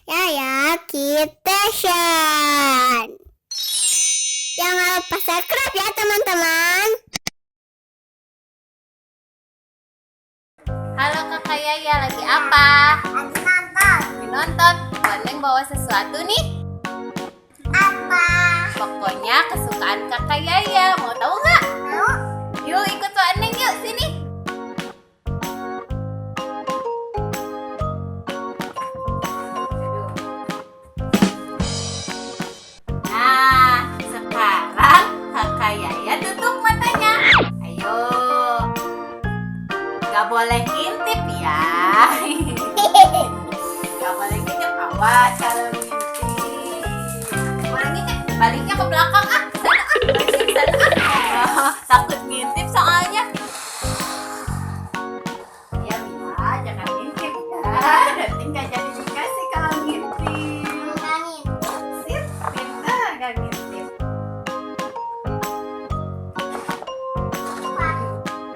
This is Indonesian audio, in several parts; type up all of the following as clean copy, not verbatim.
Yaya Kitchen. Jangan lupa subscribe ya teman-teman. Halo kakak Yaya, lagi apa? Lagi nonton. Lagi nonton. Waneng bawa sesuatu nih. Apa? Pokoknya kesukaan kakak Yaya. Mau tahu nggak? Mau? Yuk ikut Waneng yuk sini. Nah, sekarang kakak Yaya tutup matanya. Ayo. Gak boleh ngintip ya. Gak boleh ngintip, awas kalau ngintip. Boleh ngintip, baliknya ke belakang ah. Sana ah, baliknya ke sana ah. Oh, takut ngintip soalnya. Ya Mila, jangan ngintip ya. Nanti gak jadi dikasih kalau ngintip. Sip, pintar gak ngintip.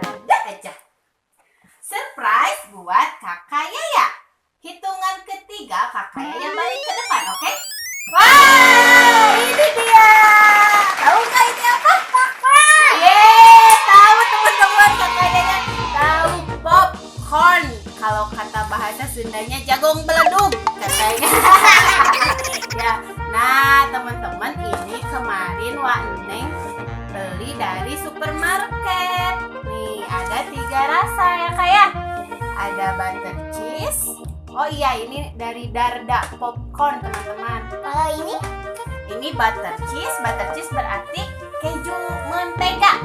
Ada aja. Surprise buat kakak Yaya. Hitungan ketiga kakak Yaya balik ke depan, oke? Wah, ini dia. Tahu nggak ini apa? Yeay, tahu teman-teman, kakak Yaya tahu popcorn. Kalau kata bahasa Sundanya jagung beledug katanya. Ya, nah teman-teman ini kemarin Wak Neng beli dari supermarket. Nih ada 3 rasa ya kak ya. Ada butter cheese. Oh iya, ini dari Darda popcorn teman-teman. Kalau ini? Ini butter cheese. Butter cheese berarti keju mentega.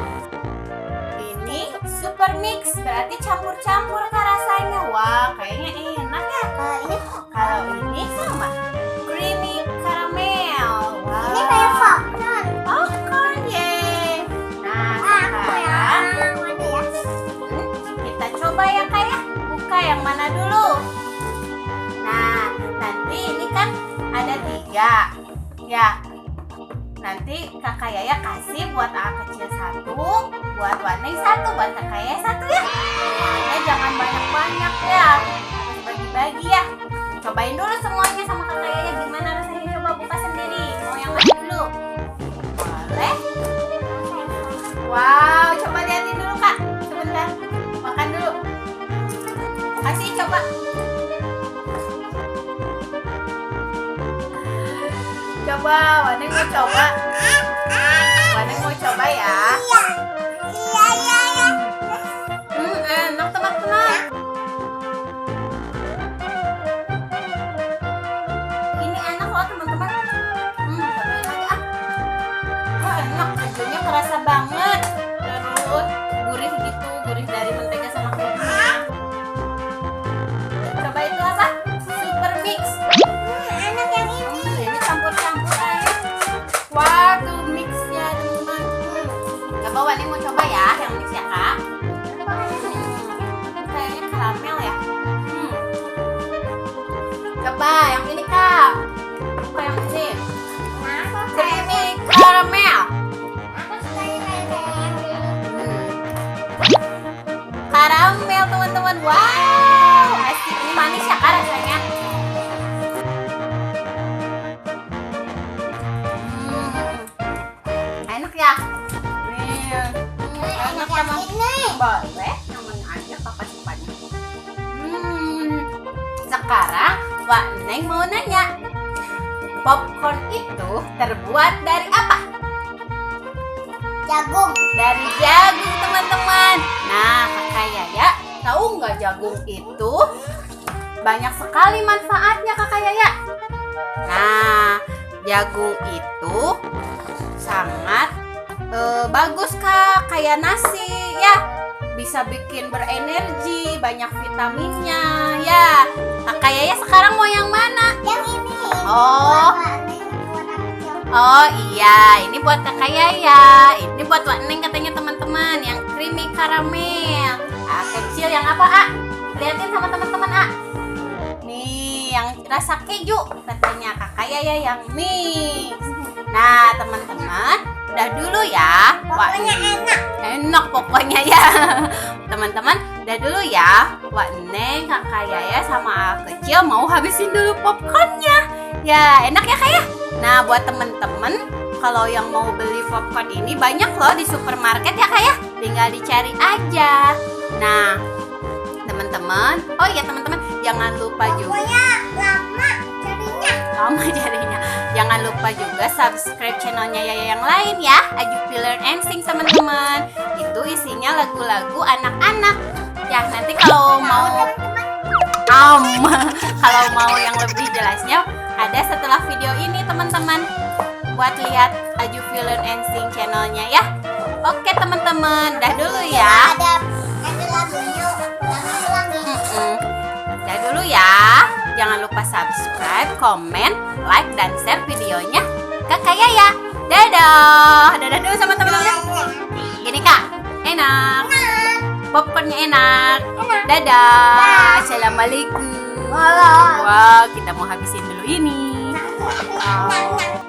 Ini super mix berarti campur-campur kak rasanya. Wah, kayaknya enak ya. Kalau ini? Kalau ini sama creamy caramel. Wow. Ini kayak popcorn. Popcorn, yeay. Nah, Aku sekarang yang mana ya? kita coba ya kak ya. Buka yang mana dulu? Nah, nanti ini kan ada 3 ya. Nanti kakak Yaya kasih buat A kecil 1, buat Waneng 1, buat kakak Yaya 1 ya. Pokoknya jangan banyak-banyak ya, harus bagi-bagi ya. Cobain dulu semuanya sama kakak Yaya gimana rasanya, coba buka sendiri. Mau yang mana dulu? Boleh? Wow, coba liatin dulu kak, sebentar. Makan dulu. Kasih coba. Coba, Waneng mau coba. Waneng mau coba ya. Iya. Enak teman-teman. Ini enak loh teman-teman. Cobain lagi ah. Oh enak, kejunya kerasa banget. Terus gurih gitu, gurih dari mentega sama kejunya. Coba itu apa? Super mix. Enak yang ini. Ini campur-campur aja. Wah, tuh mixnya teman-teman. Coba Waneng mau coba ya, yang mix ya kak. Kayaknya karamel ya. Coba yang ini kak. Coba yang ini. Creamy caramel. Aku suka yang ini. Karamel teman-teman. Wow, asik. Ini manis ya kak rasanya. Enak ya. Nih. Enak sama. Boleh, namanya aja kakak sukanya. Sekarang Wak Neng mau nanya, popcorn itu terbuat dari apa? Jagung. Dari jagung teman-teman. Nah kakak Yaya tahu nggak jagung itu banyak sekali manfaatnya kakak Yaya. Nah jagung itu sangat bagus kak, kayak nasi ya, bisa bikin berenergi, banyak vitaminnya ya. Kakak Yaya sekarang mau yang mana? Yang ini. Oh. Warna kecil. Oh iya, ini buat kakak Yaya. Ini buat Wak Neng katanya teman-teman, yang creamy caramel. Ah, kecil yang apa, A? Liatin sama teman-teman, A. Nih, yang rasa keju katanya kakak Yaya yang mix. Nah, teman-teman, udah dulu ya. Pokoknya enak. Enak pokoknya ya. Teman-teman, Dah dulu ya. Wak Neng, Kakak Yaya sama kecil mau habisin dulu popcornnya. Ya, enak ya Kak ya? Nah, buat temen-temen, kalau yang mau beli popcorn ini banyak loh di supermarket ya Kak ya. Tinggal dicari aja. Nah, teman-teman, oh iya teman-teman, jangan lupa juga. Pokoknya lama jadinya. Lama jadinya. Jangan lupa juga subscribe channelnya Yaya yang lain ya, Ajupi Learn and Sing teman-teman. Itu isinya lagu-lagu anak-anak. Ya, nanti kalau mau kalau mau yang lebih jelasnya ada setelah video ini teman-teman. Buat lihat Ajupi Learn and Sing channelnya ya. Oke teman-teman, dah dulu ya. Ada lagunya, ulangi. Dah dulu ya. Jangan lupa subscribe, komen, like, dan share videonya Kakak Yaya. Dadah. Dadah dulu sama teman-teman. Gini Kak, enak. Popcornnya enak. Dadah. Assalamualaikum. Wah, kita mau habisin dulu ini. Nah,